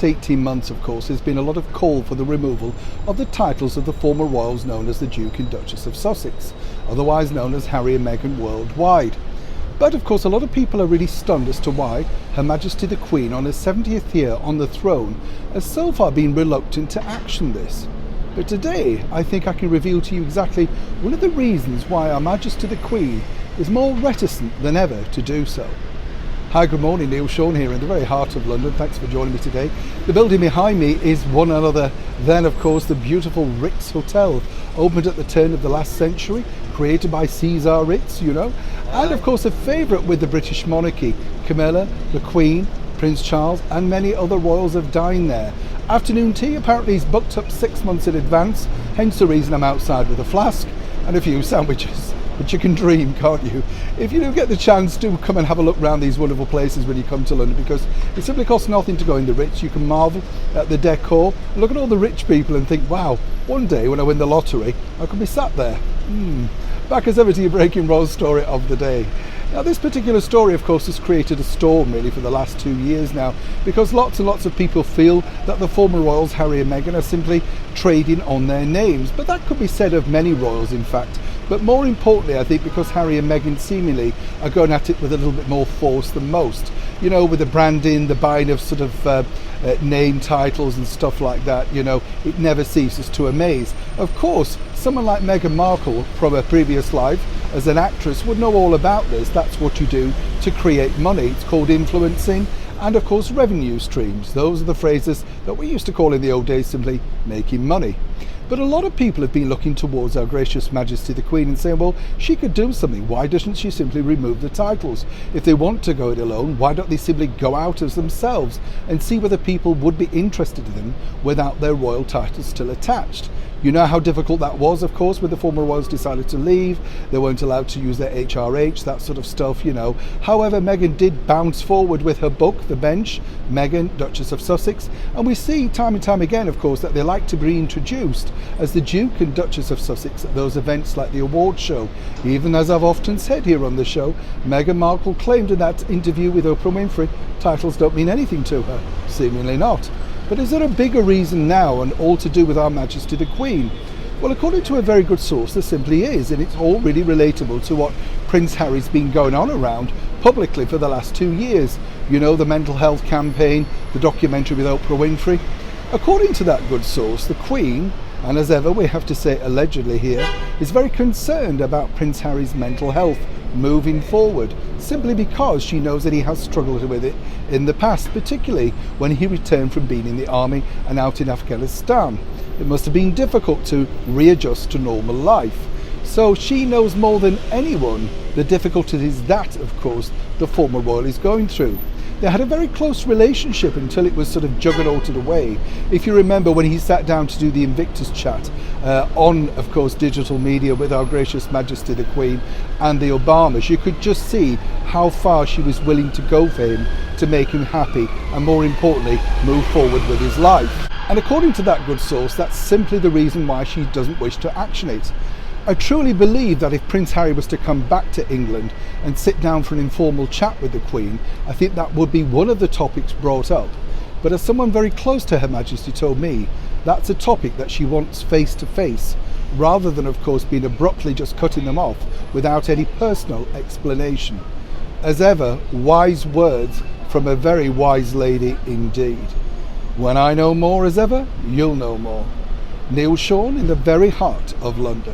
last 18 months, of course, there's been a lot of call for the removal of the titles of the former royals known as the Duke and Duchess of Sussex, otherwise known as Harry and Meghan worldwide. But of course, a lot of people are really stunned as to why Her Majesty the Queen, on her 70th year on the throne, has so far been reluctant to action this. But today, I think I can reveal to you exactly one of the reasons why Her Majesty the Queen is more reticent than ever to do so. Hi, good morning, Neil Sean here in the very heart of London. Thanks for joining me today. The building behind me is one other than, of course, the beautiful Ritz Hotel, opened at the turn of the last century, created by Caesar Ritz, you know, and of course a favourite with the British monarchy. Camilla, the Queen, Prince Charles and many other royals have dined there. Afternoon tea apparently is booked up 6 months in advance, hence the reason I'm outside with a flask and a few sandwiches. But you can dream, can't you? If you do get the chance, do come and have a look around these wonderful places when you come to London, because it simply costs nothing to go in the Ritz. You can marvel at the decor, look at all the rich people and think, wow, one day when I win the lottery, I could be sat there. Back as ever to your breaking royal story of the day. Now, this particular story, of course, has created a storm really for the last 2 years now, because lots and lots of people feel that the former royals, Harry and Meghan, are simply trading on their names. But that could be said of many royals, in fact. But more importantly, I think because Harry and Meghan seemingly are going at it with a little bit more force than most. You know, with the branding, the buying of sort of name titles and stuff like that, you know, it never ceases to amaze. Of course, someone like Meghan Markle from her previous life as an actress would know all about this. That's what you do to create money. It's called influencing, and of course revenue streams. Those are the phrases that we used to call in the old days simply making money. But a lot of people have been looking towards Our Gracious Majesty the Queen and saying, well, she could do something. Why doesn't she simply remove the titles? If they want to go it alone, why don't they simply go out as themselves and see whether people would be interested in them without their royal titles still attached? You know how difficult that was, of course, when the former royals decided to leave. They weren't allowed to use their HRH, that sort of stuff, you know. However, Meghan did bounce forward with her book, The Bench, Meghan, Duchess of Sussex. And we see time and time again, of course, that they like to be introduced as the Duke and Duchess of Sussex at those events like the award show. Even as I've often said here on the show, Meghan Markle claimed in that interview with Oprah Winfrey, titles don't mean anything to her. Seemingly not. But is there a bigger reason now, and all to do with Our Majesty the Queen? Well, according to a very good source, there simply is, and it's all really relatable to what Prince Harry's been going on around publicly for the last 2 years. You know, the mental health campaign, the documentary with Oprah Winfrey. According to that good source, the Queen, and as ever we have to say allegedly here, is very concerned about Prince Harry's mental health moving forward, simply because she knows that he has struggled with it in the past, particularly when he returned from being in the army and out in Afghanistan. It must have been difficult to readjust to normal life. So she knows more than anyone the difficulties that, of course, the former royal is going through. They had a very close relationship until it was sort of juggernautted away. If you remember when he sat down to do the Invictus chat on, of course, digital media with Our Gracious Majesty the Queen and the Obamas, you could just see how far she was willing to go for him to make him happy and, more importantly, move forward with his life. And according to that good source, that's simply the reason why she doesn't wish to action it. I truly believe that if Prince Harry was to come back to England and sit down for an informal chat with the Queen, I think that would be one of the topics brought up. But as someone very close to Her Majesty told me, that's a topic that she wants face to face, rather than, of course, being abruptly just cutting them off without any personal explanation. As ever, wise words from a very wise lady indeed. When I know more, as ever, you'll know more. Neil Sean in the very heart of London.